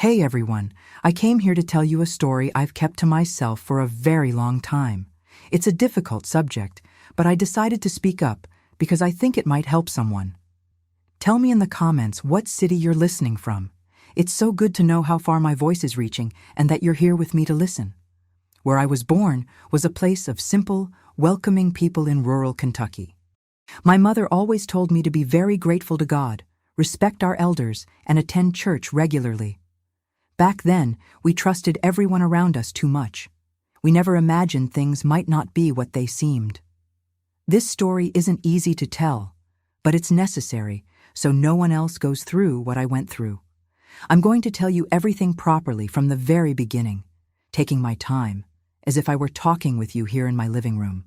Hey everyone, I came here to tell you a story I've kept to myself for a very long time. It's a difficult subject, but I decided to speak up because I think it might help someone. Tell me in the comments what city you're listening from. It's so good to know how far my voice is reaching and that you're here with me to listen. Where I was born was a place of simple, welcoming people in rural Kentucky. My mother always told me to be very grateful to God, respect our elders, and attend church regularly. Back then, we trusted everyone around us too much. We never imagined things might not be what they seemed. This story isn't easy to tell, but it's necessary so no one else goes through what I went through. I'm going to tell you everything properly from the very beginning, taking my time, as if I were talking with you here in my living room.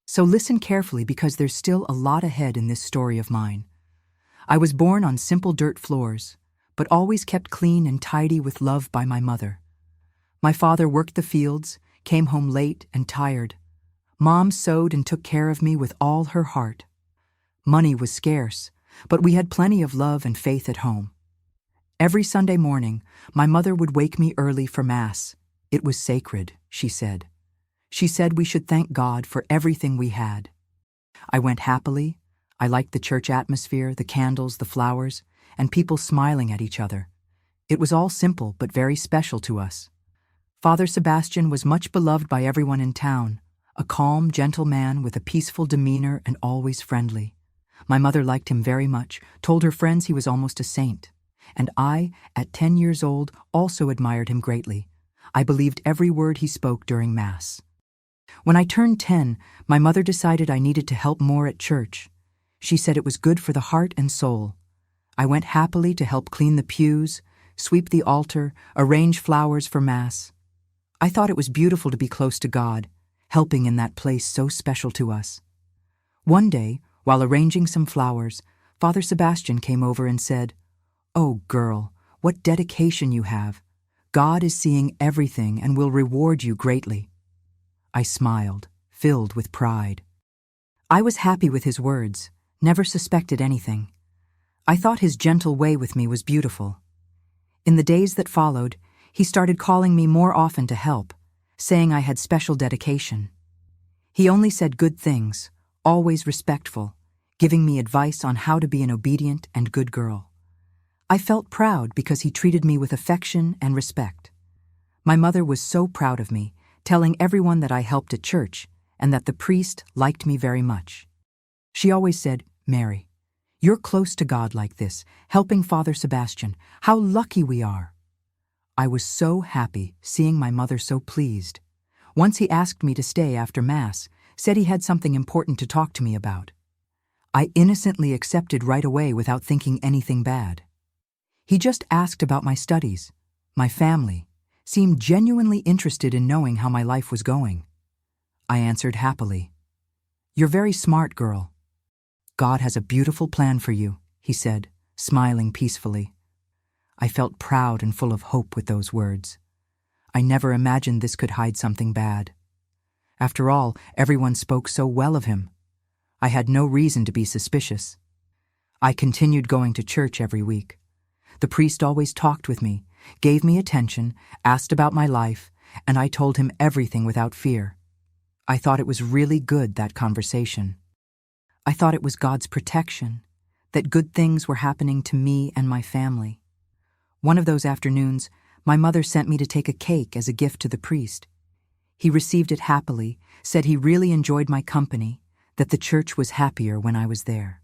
So listen carefully because there's still a lot ahead in this story of mine. I was born on simple dirt floors, but always kept clean and tidy with love by my mother. My father worked the fields, came home late and tired. Mom sewed and took care of me with all her heart. Money was scarce, but we had plenty of love and faith at home. Every Sunday morning, my mother would wake me early for Mass. It was sacred, she said. She said we should thank God for everything we had. I went happily. I liked the church atmosphere, the candles, the flowers, and people smiling at each other. It was all simple but very special to us. Father Sebastian was much beloved by everyone in town, a calm, gentle man with a peaceful demeanor and always friendly. My mother liked him very much, told her friends he was almost a saint. And I, at 10 years old, also admired him greatly. I believed every word he spoke during Mass. When I turned 10, my mother decided I needed to help more at church. She said it was good for the heart and soul. I went happily to help clean the pews, sweep the altar, arrange flowers for Mass. I thought it was beautiful to be close to God, helping in that place so special to us. One day, while arranging some flowers, Father Sebastian came over and said, "Oh, girl, what dedication you have. God is seeing everything and will reward you greatly." I smiled, filled with pride. I was happy with his words, never suspected anything. I thought his gentle way with me was beautiful. In the days that followed, he started calling me more often to help, saying I had special dedication. He only said good things, always respectful, giving me advice on how to be an obedient and good girl. I felt proud because he treated me with affection and respect. My mother was so proud of me, telling everyone that I helped at church and that the priest liked me very much. She always said, "Mary, you're close to God like this, helping Father Sebastian. How lucky we are." I was so happy seeing my mother so pleased. Once he asked me to stay after Mass, said he had something important to talk to me about. I innocently accepted right away without thinking anything bad. He just asked about my studies, my family, seemed genuinely interested in knowing how my life was going. I answered happily, "You're very smart, girl. God has a beautiful plan for you," he said, smiling peacefully. I felt proud and full of hope with those words. I never imagined this could hide something bad. After all, everyone spoke so well of him. I had no reason to be suspicious. I continued going to church every week. The priest always talked with me, gave me attention, asked about my life, and I told him everything without fear. I thought it was really good, that conversation. I thought it was God's protection, that good things were happening to me and my family. One of those afternoons, my mother sent me to take a cake as a gift to the priest. He received it happily, said he really enjoyed my company, that the church was happier when I was there.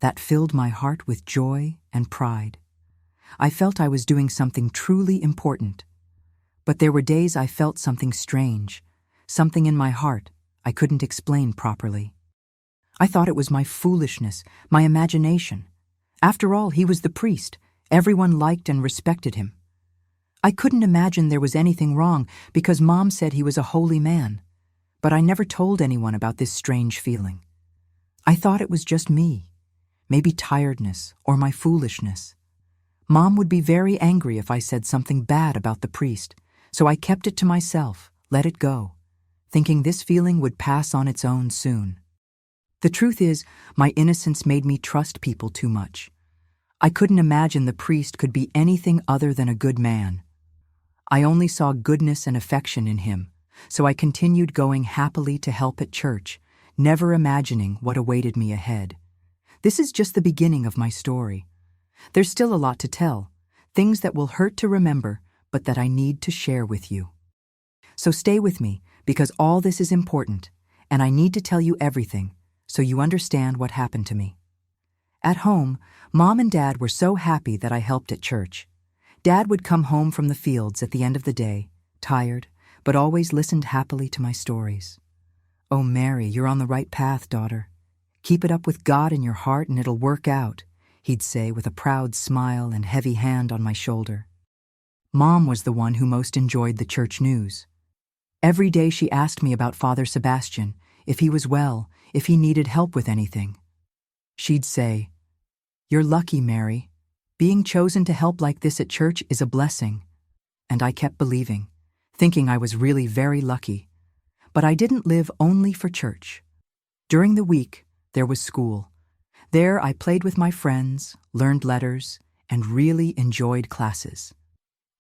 That filled my heart with joy and pride. I felt I was doing something truly important. But there were days I felt something strange, something in my heart I couldn't explain properly. I thought it was my foolishness, my imagination. After all, he was the priest. Everyone liked and respected him. I couldn't imagine there was anything wrong because Mom said he was a holy man. But I never told anyone about this strange feeling. I thought it was just me, maybe tiredness or my foolishness. Mom would be very angry if I said something bad about the priest, so I kept it to myself, let it go, thinking this feeling would pass on its own soon. The truth is, my innocence made me trust people too much. I couldn't imagine the priest could be anything other than a good man. I only saw goodness and affection in him, so I continued going happily to help at church, never imagining what awaited me ahead. This is just the beginning of my story. There's still a lot to tell, things that will hurt to remember, but that I need to share with you. So stay with me, because all this is important, and I need to tell you everything, so you understand what happened to me. At home, Mom and Dad were so happy that I helped at church. Dad would come home from the fields at the end of the day, tired, but always listened happily to my stories. "Oh, Mary, you're on the right path, daughter. Keep it up with God in your heart and it'll work out," he'd say with a proud smile and heavy hand on my shoulder. Mom was the one who most enjoyed the church news. Every day she asked me about Father Sebastian, if he was well, if he needed help with anything. She'd say, "You're lucky, Mary. Being chosen to help like this at church is a blessing." And I kept believing, thinking I was really very lucky. But I didn't live only for church. During the week, there was school. There I played with my friends, learned letters, and really enjoyed classes.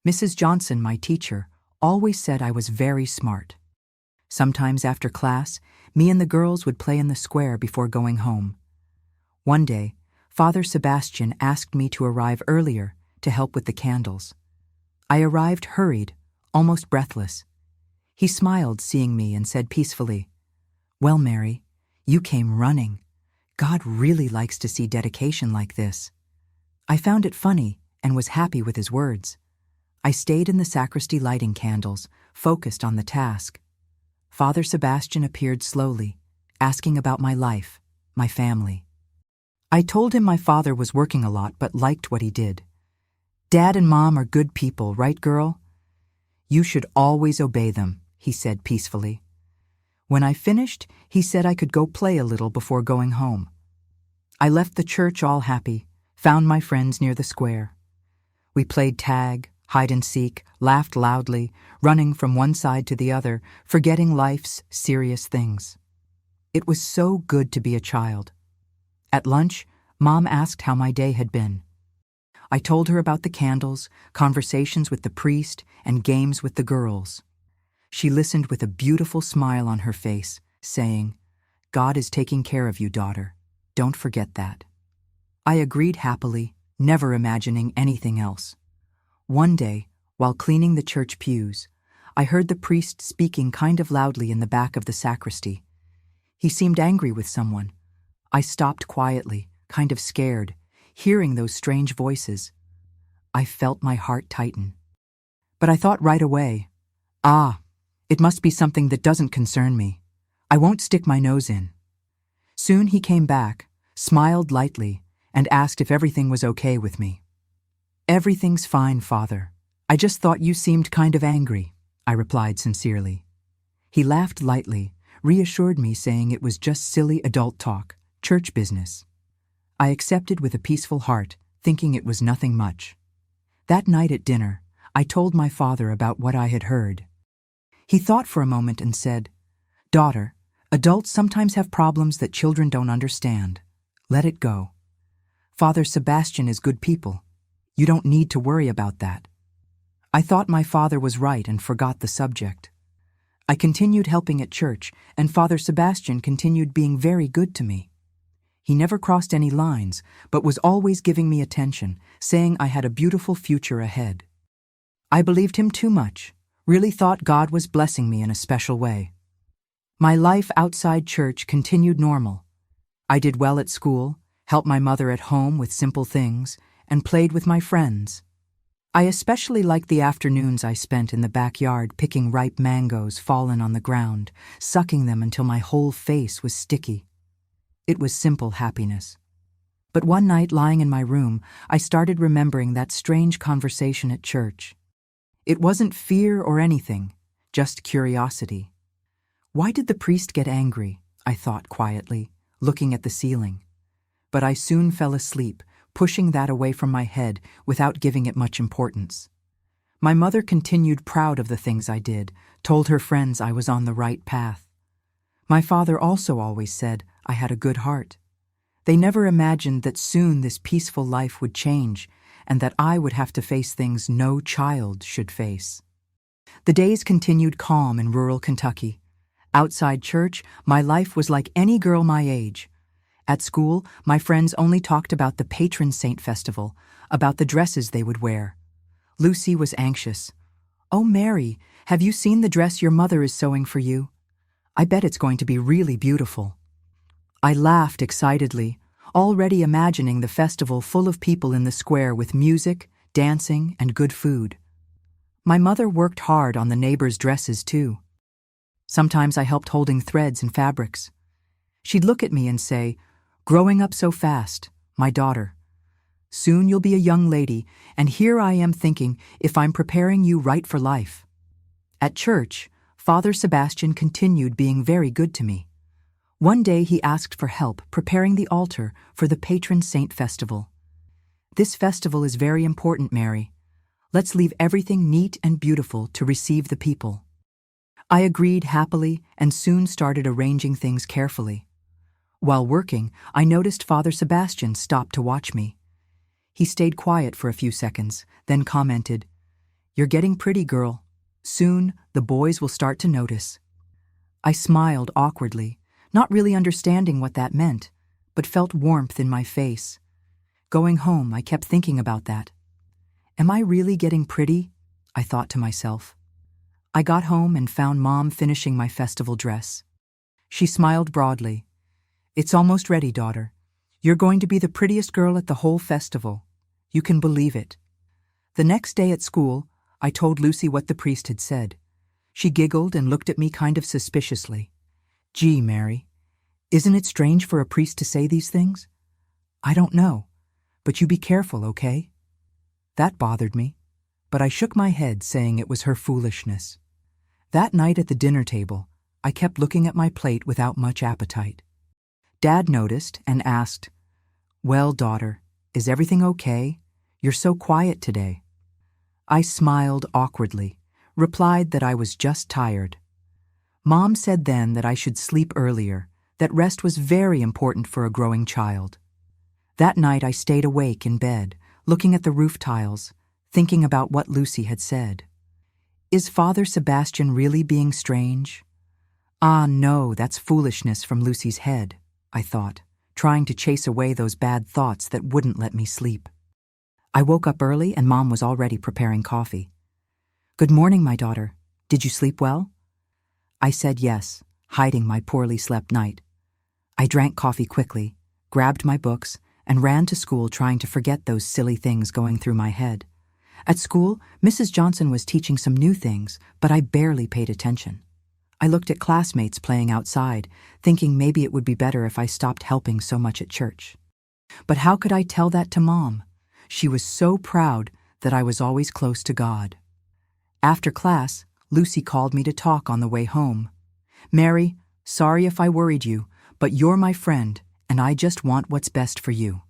Mrs. Johnson, my teacher, always said I was very smart. Sometimes after class, me and the girls would play in the square before going home. One day, Father Sebastian asked me to arrive earlier to help with the candles. I arrived hurried, almost breathless. He smiled seeing me and said peacefully, "Well, Mary, you came running. God really likes to see dedication like this." I found it funny and was happy with his words. I stayed in the sacristy lighting candles, focused on the task. Father Sebastian appeared slowly, asking about my life, my family. I told him my father was working a lot but liked what he did. "Dad and Mom are good people, right, girl? You should always obey them," he said peacefully. When I finished, he said I could go play a little before going home. I left the church all happy, found my friends near the square. We played tag, hide and seek, laughed loudly, running from one side to the other, forgetting life's serious things. It was so good to be a child. At lunch, Mom asked how my day had been. I told her about the candles, conversations with the priest, and games with the girls. She listened with a beautiful smile on her face, saying, "God is taking care of you, daughter. Don't forget that." I agreed happily, never imagining anything else. One day, while cleaning the church pews, I heard the priest speaking kind of loudly in the back of the sacristy. He seemed angry with someone. I stopped quietly, kind of scared, hearing those strange voices. I felt my heart tighten. But I thought right away, it must be something that doesn't concern me. I won't stick my nose in. Soon he came back, smiled lightly, and asked if everything was okay with me. "Everything's fine, Father. I just thought you seemed kind of angry," I replied sincerely. He laughed lightly, reassured me, saying it was just silly adult talk, church business. I accepted with a peaceful heart, thinking it was nothing much. That night at dinner, I told my father about what I had heard. He thought for a moment and said, "Daughter, adults sometimes have problems that children don't understand. Let it go. Father Sebastian is good people. You don't need to worry about that." I thought my father was right and forgot the subject. I continued helping at church, and Father Sebastian continued being very good to me. He never crossed any lines, but was always giving me attention, saying I had a beautiful future ahead. I believed him too much, really thought God was blessing me in a special way. My life outside church continued normal. I did well at school, helped my mother at home with simple things, and played with my friends. I especially liked the afternoons I spent in the backyard picking ripe mangoes fallen on the ground, sucking them until my whole face was sticky. It was simple happiness. But one night, lying in my room, I started remembering that strange conversation at church. It wasn't fear or anything, just curiosity. Why did the priest get angry? I thought quietly, looking at the ceiling. But I soon fell asleep, pushing that away from my head without giving it much importance. My mother continued proud of the things I did, told her friends I was on the right path. My father also always said I had a good heart. They never imagined that soon this peaceful life would change and that I would have to face things no child should face. The days continued calm in rural Kentucky. Outside church, my life was like any girl my age. At school, my friends only talked about the patron saint festival, about the dresses they would wear. Lucy was anxious. "Oh, Mary, have you seen the dress your mother is sewing for you? I bet it's going to be really beautiful." I laughed excitedly, already imagining the festival full of people in the square with music, dancing, and good food. My mother worked hard on the neighbors' dresses, too. Sometimes I helped holding threads and fabrics. She'd look at me and say, "Growing up so fast, my daughter. Soon you'll be a young lady, and here I am thinking if I'm preparing you right for life." At church, Father Sebastian continued being very good to me. One day he asked for help preparing the altar for the patron saint festival. "This festival is very important, Mary. Let's leave everything neat and beautiful to receive the people." I agreed happily and soon started arranging things carefully. While working, I noticed Father Sebastian stop to watch me. He stayed quiet for a few seconds, then commented, "You're getting pretty, girl. Soon, the boys will start to notice." I smiled awkwardly, not really understanding what that meant, but felt warmth in my face. Going home, I kept thinking about that. Am I really getting pretty? I thought to myself. I got home and found Mom finishing my festival dress. She smiled broadly. "It's almost ready, daughter. You're going to be the prettiest girl at the whole festival. You can believe it." The next day at school, I told Lucy what the priest had said. She giggled and looked at me kind of suspiciously. "Gee, Mary, isn't it strange for a priest to say these things?" "I don't know, but you be careful, okay?" That bothered me, but I shook my head, saying it was her foolishness. That night at the dinner table, I kept looking at my plate without much appetite. Dad noticed and asked, "Well, daughter, is everything okay? You're so quiet today." I smiled awkwardly, replied that I was just tired. Mom said then that I should sleep earlier, that rest was very important for a growing child. That night I stayed awake in bed, looking at the roof tiles, thinking about what Lucy had said. Is Father Sebastian really being strange? Ah, no, that's foolishness from Lucy's head, I thought, trying to chase away those bad thoughts that wouldn't let me sleep. I woke up early and Mom was already preparing coffee. "Good morning, my daughter. Did you sleep well?" I said yes, hiding my poorly slept night. I drank coffee quickly, grabbed my books, and ran to school trying to forget those silly things going through my head. At school, Mrs. Johnson was teaching some new things, but I barely paid attention. I looked at classmates playing outside, thinking maybe it would be better if I stopped helping so much at church. But how could I tell that to Mom? She was so proud that I was always close to God. After class, Lucy called me to talk on the way home. "Mary, sorry if I worried you, but you're my friend, and I just want what's best for you."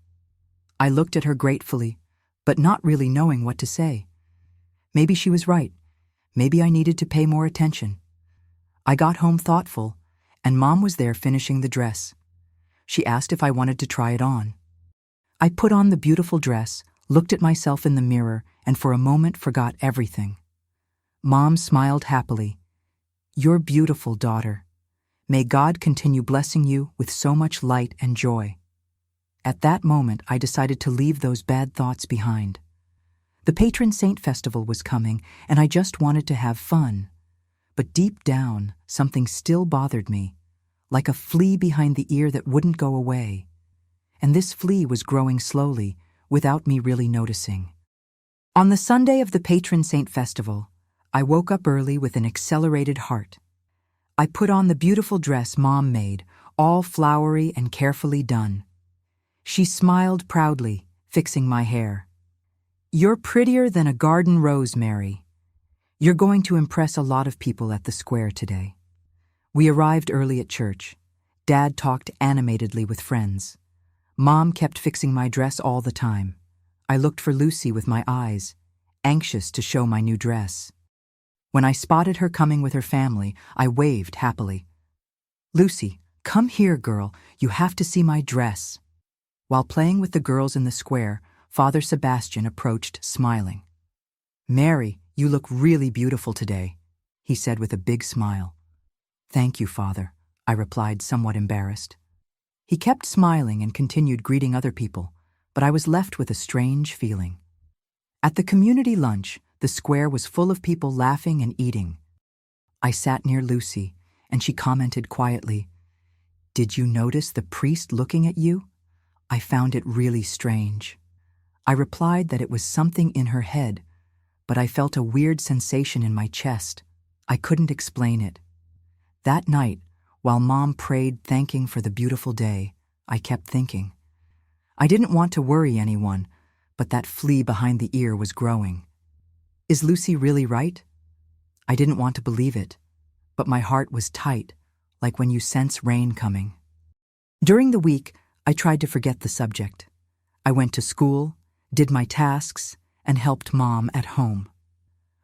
I looked at her gratefully, but not really knowing what to say. Maybe she was right. Maybe I needed to pay more attention. I got home thoughtful, and Mom was there finishing the dress. She asked if I wanted to try it on. I put on the beautiful dress, looked at myself in the mirror, and for a moment forgot everything. Mom smiled happily. "You're beautiful, daughter. May God continue blessing you with so much light and joy." At that moment, I decided to leave those bad thoughts behind. The patron saint festival was coming, and I just wanted to have fun. But deep down, something still bothered me, like a flea behind the ear that wouldn't go away. And this flea was growing slowly, without me really noticing. On the Sunday of the patron saint festival, I woke up early with an accelerated heart. I put on the beautiful dress Mom made, all flowery and carefully done. She smiled proudly, fixing my hair. "You're prettier than a garden rose, Mary. You're going to impress a lot of people at the square today." We arrived early at church. Dad talked animatedly with friends. Mom kept fixing my dress all the time. I looked for Lucy with my eyes, anxious to show my new dress. When I spotted her coming with her family, I waved happily. "Lucy, come here, girl. You have to see my dress." While playing with the girls in the square, Father Sebastian approached, smiling. "Mary, you look really beautiful today," he said with a big smile. "Thank you, Father," I replied, somewhat embarrassed. He kept smiling and continued greeting other people, but I was left with a strange feeling. At the community lunch, the square was full of people laughing and eating. I sat near Lucy, and she commented quietly, "Did you notice the priest looking at you?" I found it really strange. I replied that it was something in her head, but I felt a weird sensation in my chest. I couldn't explain it. That night, while Mom prayed thanking for the beautiful day, I kept thinking. I didn't want to worry anyone, but that flea behind the ear was growing. Is Lucy really right? I didn't want to believe it, but my heart was tight, like when you sense rain coming. During the week, I tried to forget the subject. I went to school, did my tasks, and helped Mom at home.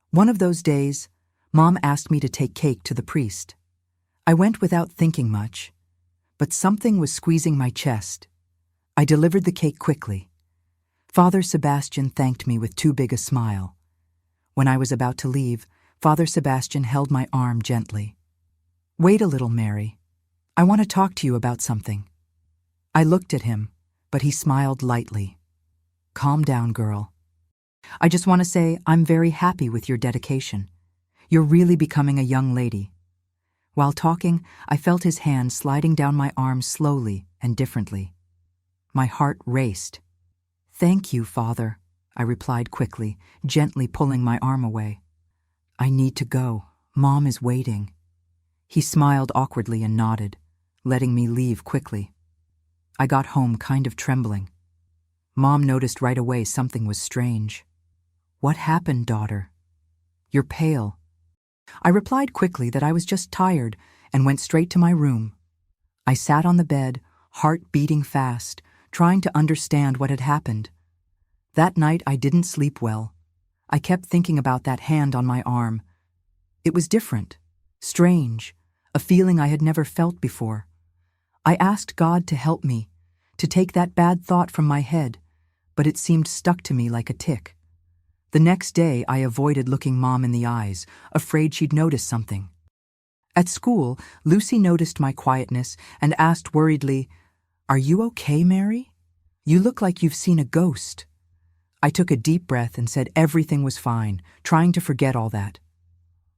One of those days, Mom asked me to take cake to the priest. I went without thinking much, but something was squeezing my chest. I delivered the cake quickly. Father Sebastian thanked me with too big a smile. When I was about to leave, Father Sebastian held my arm gently. "Wait a little, Mary. I want to talk to you about something." I looked at him, but he smiled lightly. "Calm down, girl. I just want to say I'm very happy with your dedication. You're really becoming a young lady." While talking, I felt his hand sliding down my arm slowly and differently. My heart raced. "Thank you, Father," I replied quickly, gently pulling my arm away. "I need to go. Mom is waiting." He smiled awkwardly and nodded, letting me leave quickly. I got home kind of trembling. Mom noticed right away something was strange. "What happened, daughter? You're pale." I replied quickly that I was just tired and went straight to my room. I sat on the bed, heart beating fast, trying to understand what had happened. That night I didn't sleep well. I kept thinking about that hand on my arm. It was different, strange, a feeling I had never felt before. I asked God to help me, to take that bad thought from my head, but it seemed stuck to me like a tick. The next day, I avoided looking Mom in the eyes, afraid she'd notice something. At school, Lucy noticed my quietness and asked worriedly, "Are you okay, Mary? You look like you've seen a ghost." I took a deep breath and said everything was fine, trying to forget all that.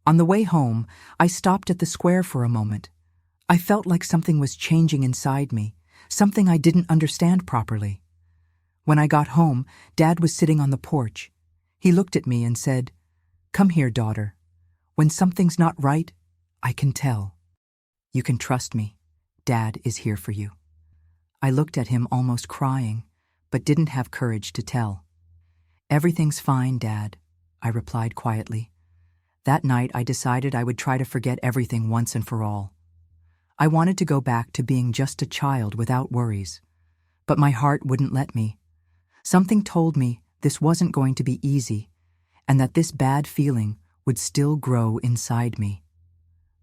On the way home, I stopped at the square for a moment. I felt like something was changing inside me, something I didn't understand properly. When I got home, Dad was sitting on the porch. He looked at me and said, "Come here, daughter. When something's not right, I can tell. You can trust me. Dad is here for you." I looked at him almost crying, but didn't have courage to tell. "Everything's fine, Dad," I replied quietly. That night I decided I would try to forget everything once and for all. I wanted to go back to being just a child without worries, but my heart wouldn't let me. Something told me this wasn't going to be easy, and that this bad feeling would still grow inside me.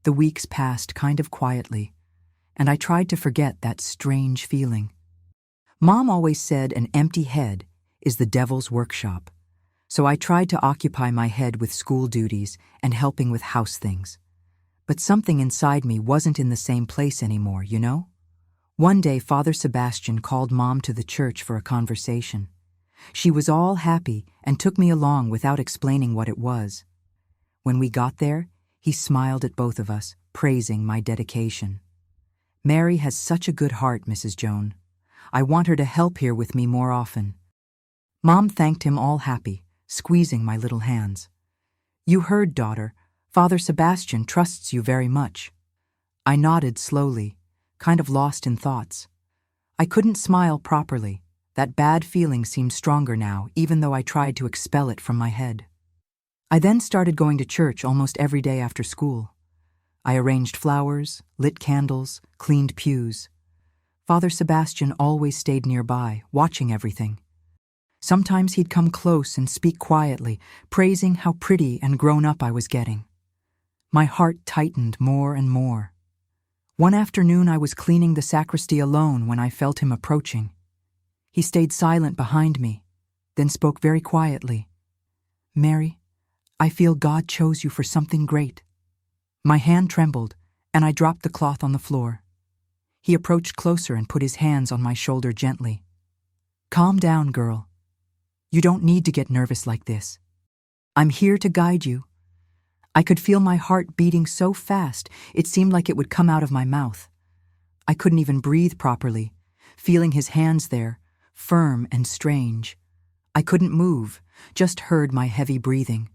The weeks passed kind of quietly, and I tried to forget that strange feeling. Mom always said an empty head is the devil's workshop, so I tried to occupy my head with school duties and helping with house things. But something inside me wasn't in the same place anymore, you know? One day, Father Sebastian called Mom to the church for a conversation. She was all happy and took me along without explaining what it was. When we got there, he smiled at both of us, praising my dedication. "Mary has such a good heart, Mrs. Joan. I want her to help here with me more often." Mom thanked him all happy, squeezing my little hands. "You heard, daughter. Father Sebastian trusts you very much." I nodded slowly, kind of lost in thoughts. I couldn't smile properly. That bad feeling seemed stronger now, even though I tried to expel it from my head. I then started going to church almost every day after school. I arranged flowers, lit candles, cleaned pews. Father Sebastian always stayed nearby, watching everything. Sometimes he'd come close and speak quietly, praising how pretty and grown up I was getting. My heart tightened more and more. One afternoon I was cleaning the sacristy alone when I felt him approaching. He stayed silent behind me, then spoke very quietly. "Mary, I feel God chose you for something great." My hand trembled, and I dropped the cloth on the floor. He approached closer and put his hands on my shoulder gently. "Calm down, girl. You don't need to get nervous like this. I'm here to guide you." I could feel my heart beating so fast it seemed like it would come out of my mouth. I couldn't even breathe properly, feeling his hands there, firm and strange. I couldn't move, just heard my heavy breathing.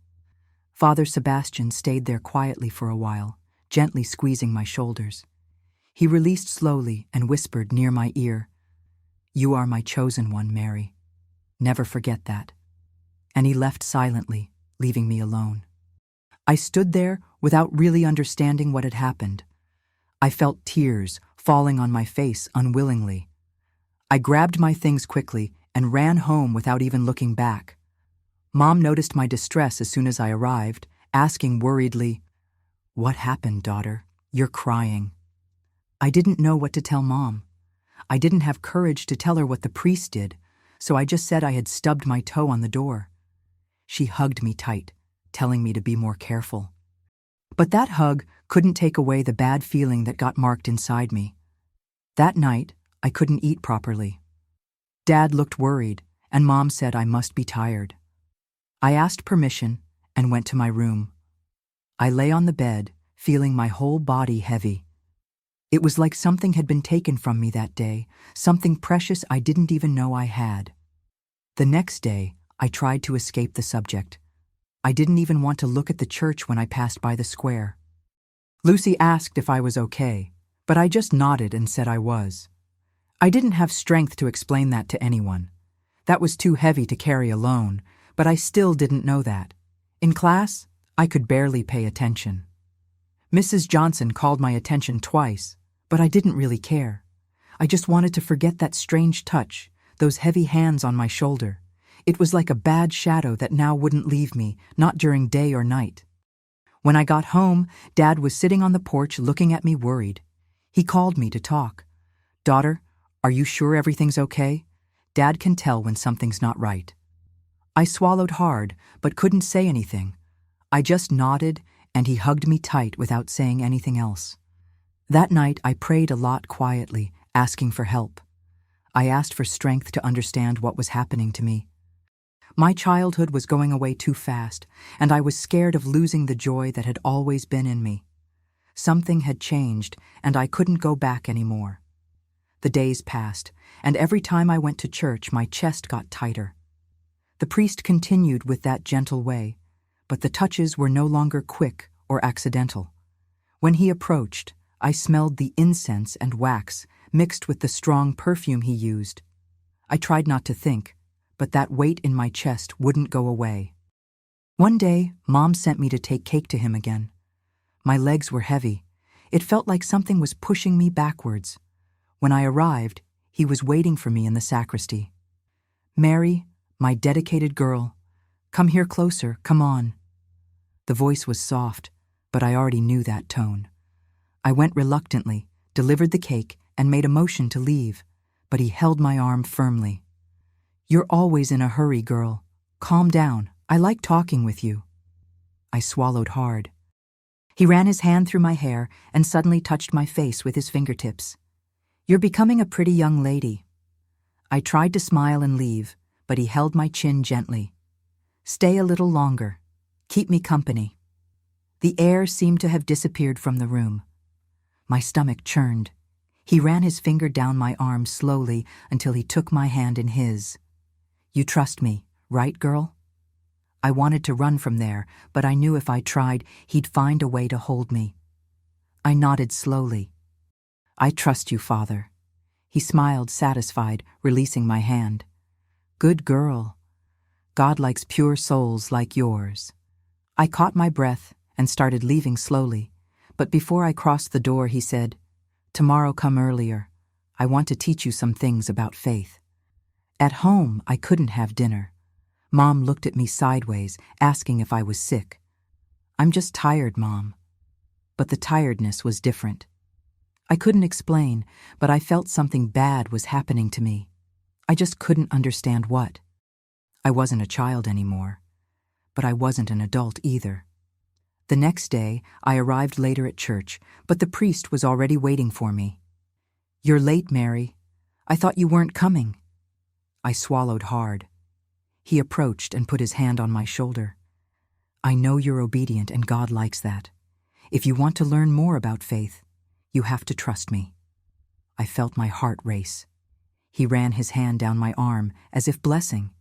Father Sebastian stayed there quietly for a while, gently squeezing my shoulders. He released slowly and whispered near my ear, "You are my chosen one, Mary. Never forget that." And he left silently, leaving me alone. I stood there without really understanding what had happened. I felt tears falling on my face unwillingly. I grabbed my things quickly and ran home without even looking back. Mom noticed my distress as soon as I arrived, asking worriedly, "What happened, daughter? You're crying." I didn't know what to tell Mom. I didn't have courage to tell her what the priest did, so I just said I had stubbed my toe on the door. She hugged me tight, telling me to be more careful. But that hug couldn't take away the bad feeling that got marked inside me. That night, I couldn't eat properly. Dad looked worried, and Mom said I must be tired. I asked permission and went to my room. I lay on the bed, feeling my whole body heavy. It was like something had been taken from me that day, something precious I didn't even know I had. The next day, I tried to escape the subject. I didn't even want to look at the church when I passed by the square. Lucy asked if I was okay, but I just nodded and said I was. I didn't have strength to explain that to anyone. That was too heavy to carry alone, but I still didn't know that. In class, I could barely pay attention. Mrs. Johnson called my attention twice, but I didn't really care. I just wanted to forget that strange touch, those heavy hands on my shoulder. It was like a bad shadow that now wouldn't leave me, not during day or night. When I got home, Dad was sitting on the porch looking at me worried. He called me to talk. "Daughter, are you sure everything's okay? Dad can tell when something's not right." I swallowed hard, but couldn't say anything. I just nodded, and he hugged me tight without saying anything else. That night, I prayed a lot quietly, asking for help. I asked for strength to understand what was happening to me. My childhood was going away too fast, and I was scared of losing the joy that had always been in me. Something had changed, and I couldn't go back anymore. The days passed, and every time I went to church, my chest got tighter. The priest continued with that gentle way, but the touches were no longer quick or accidental. When he approached, I smelled the incense and wax mixed with the strong perfume he used. I tried not to think, but that weight in my chest wouldn't go away. One day, Mom sent me to take cake to him again. My legs were heavy. It felt like something was pushing me backwards. When I arrived, he was waiting for me in the sacristy. "Mary, my dedicated girl, come here closer, come on." The voice was soft, but I already knew that tone. I went reluctantly, delivered the cake, and made a motion to leave, but he held my arm firmly. "You're always in a hurry, girl. Calm down. I like talking with you." I swallowed hard. He ran his hand through my hair and suddenly touched my face with his fingertips. "You're becoming a pretty young lady." I tried to smile and leave, but he held my chin gently. "Stay a little longer. Keep me company." The air seemed to have disappeared from the room. My stomach churned. He ran his finger down my arm slowly until he took my hand in his. "You trust me, right, girl?" I wanted to run from there, but I knew if I tried, he'd find a way to hold me. I nodded slowly. "I trust you, Father." He smiled, satisfied, releasing my hand. "Good girl. God likes pure souls like yours." I caught my breath and started leaving slowly, but before I crossed the door, he said, "Tomorrow come earlier. I want to teach you some things about faith." At home, I couldn't have dinner. Mom looked at me sideways, asking if I was sick. "I'm just tired, Mom." But the tiredness was different. I couldn't explain, but I felt something bad was happening to me. I just couldn't understand what. I wasn't a child anymore, but I wasn't an adult either. The next day, I arrived later at church, but the priest was already waiting for me. "You're late, Mary. I thought you weren't coming." I swallowed hard. He approached and put his hand on my shoulder. "I know you're obedient and God likes that. If you want to learn more about faith, you have to trust me." I felt my heart race. He ran his hand down my arm as if blessing.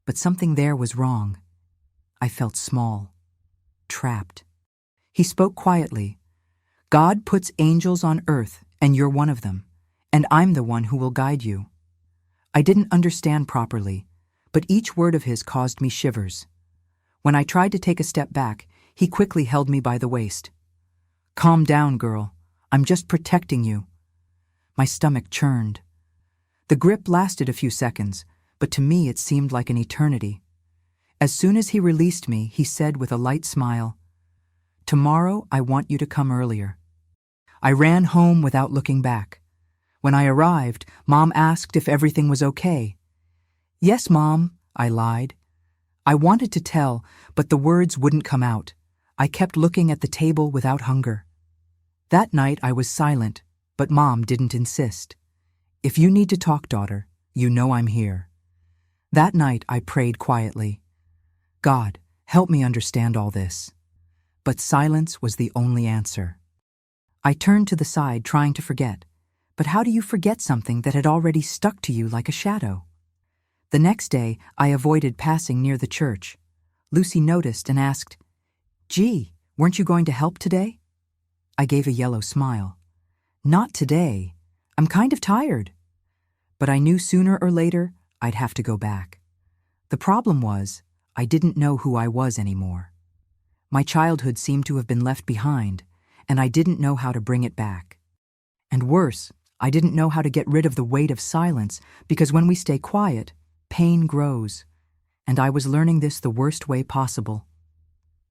But something there was wrong. I felt small, trapped. He spoke quietly. "God puts angels on earth, and you're one of them, and I'm the one who will guide you." I didn't understand properly, but each word of his caused me shivers. When I tried to take a step back, he quickly held me by the waist. "Calm down, girl. I'm just protecting you." My stomach churned. The grip lasted a few seconds, but to me it seemed like an eternity. As soon as he released me, he said with a light smile, "Tomorrow I want you to come earlier." I ran home without looking back. When I arrived, Mom asked if everything was okay. "Yes, Mom," I lied. I wanted to tell, but the words wouldn't come out. I kept looking at the table without hunger. That night I was silent, but Mom didn't insist. "If you need to talk, daughter, you know I'm here." That night I prayed quietly. "God, help me understand all this." But silence was the only answer. I turned to the side trying to forget. But how do you forget something that had already stuck to you like a shadow? The next day, I avoided passing near the church. Lucy noticed and asked, "Gee, weren't you going to help today?" I gave a yellow smile. "Not today. I'm kind of tired." But I knew sooner or later I'd have to go back. The problem was, I didn't know who I was anymore. My childhood seemed to have been left behind, and I didn't know how to bring it back. And worse, I didn't know how to get rid of the weight of silence, because when we stay quiet, pain grows. And I was learning this the worst way possible.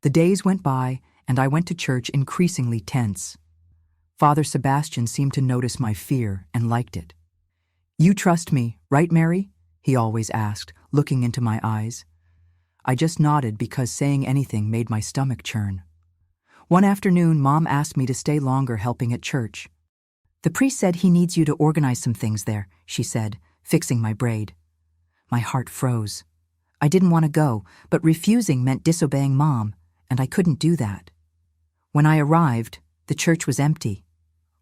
The days went by, and I went to church increasingly tense. Father Sebastian seemed to notice my fear and liked it. "You trust me, right, Mary?" he always asked, looking into my eyes. I just nodded because saying anything made my stomach churn. One afternoon, Mom asked me to stay longer helping at church. "The priest said he needs you to organize some things there," she said, fixing my braid. My heart froze. I didn't want to go, but refusing meant disobeying Mom, and I couldn't do that. When I arrived, the church was empty.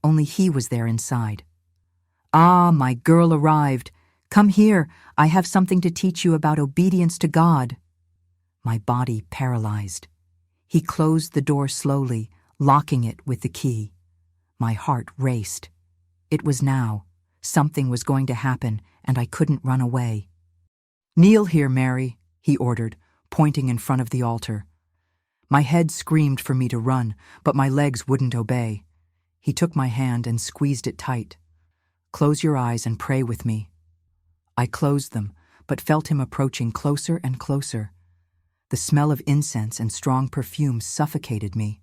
Only he was there inside. "Ah, my girl arrived. Come here, I have something to teach you about obedience to God." My body paralyzed. He closed the door slowly, locking it with the key. My heart raced. It was now. Something was going to happen, and I couldn't run away. "Kneel here, Mary," he ordered, pointing in front of the altar. My head screamed for me to run, but my legs wouldn't obey. He took my hand and squeezed it tight. "Close your eyes and pray with me." I closed them, but felt him approaching closer and closer. The smell of incense and strong perfume suffocated me.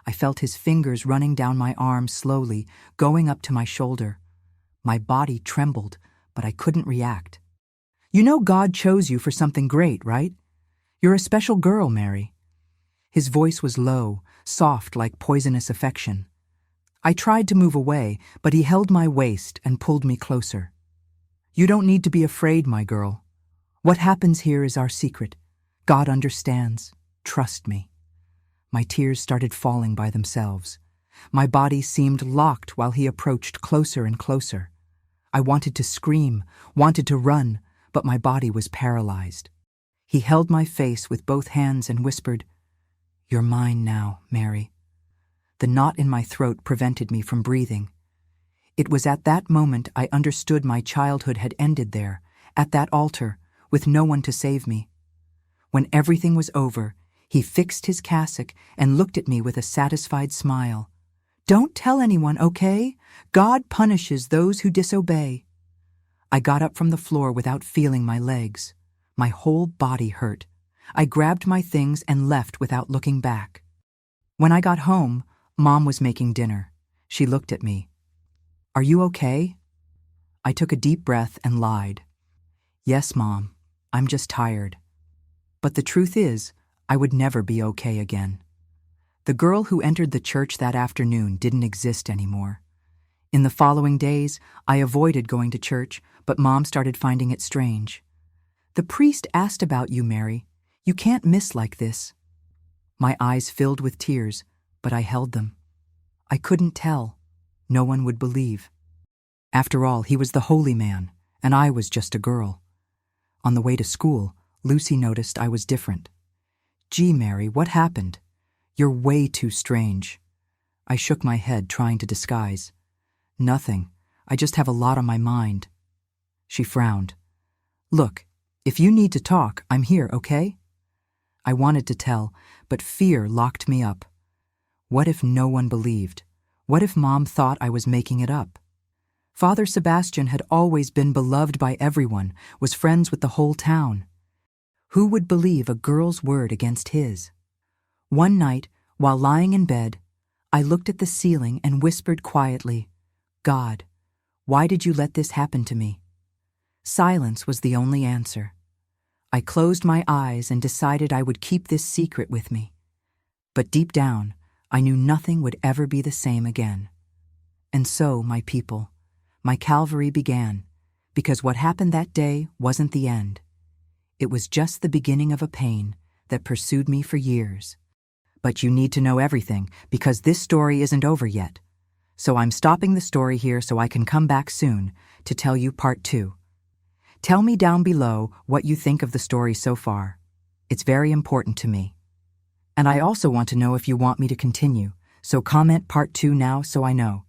I felt his fingers running down my arm slowly, going up to my shoulder. My body trembled, but I couldn't react. "You know God chose you for something great, right? You're a special girl, Mary." His voice was low, soft like poisonous affection. I tried to move away, but he held my waist and pulled me closer. "You don't need to be afraid, my girl. What happens here is our secret. God understands. Trust me." My tears started falling by themselves. My body seemed locked while he approached closer and closer. I wanted to scream, wanted to run, but my body was paralyzed. He held my face with both hands and whispered, "You're mine now, Mary." The knot in my throat prevented me from breathing. It was at that moment I understood my childhood had ended there, at that altar, with no one to save me. When everything was over, he fixed his cassock and looked at me with a satisfied smile. "Don't tell anyone, okay? God punishes those who disobey." I got up from the floor without feeling my legs. My whole body hurt. I grabbed my things and left without looking back. When I got home, Mom was making dinner. She looked at me. "Are you okay?" I took a deep breath and lied. Yes, Mom, I'm just tired. But the truth is, I would never be okay again. The girl who entered the church that afternoon didn't exist anymore. In the following days, I avoided going to church, but Mom started finding it strange. The priest asked about you, Mary. You can't miss like this. My eyes filled with tears, but I held them. I couldn't tell. No one would believe. After all, he was the holy man, and I was just a girl. On the way to school, Lucy noticed I was different. Gee, Mary, what happened? You're way too strange. I shook my head, trying to disguise. Nothing. I just have a lot on my mind. She frowned. Look, if you need to talk, I'm here, okay? I wanted to tell, but fear locked me up. What if no one believed? What if Mom thought I was making it up? Father Sebastian had always been beloved by everyone, was friends with the whole town. Who would believe a girl's word against his? One night, while lying in bed, I looked at the ceiling and whispered quietly, God, why did you let this happen to me? Silence was the only answer. I closed my eyes and decided I would keep this secret with me. But deep down, I knew nothing would ever be the same again. And so, my people, my Calvary began, because what happened that day wasn't the end. It was just the beginning of a pain that pursued me for years. But you need to know everything, because this story isn't over yet. So I'm stopping the story here so I can come back soon to tell you part 2. Tell me down below what you think of the story so far. It's very important to me. And I also want to know if you want me to continue, so comment part 2 now so I know.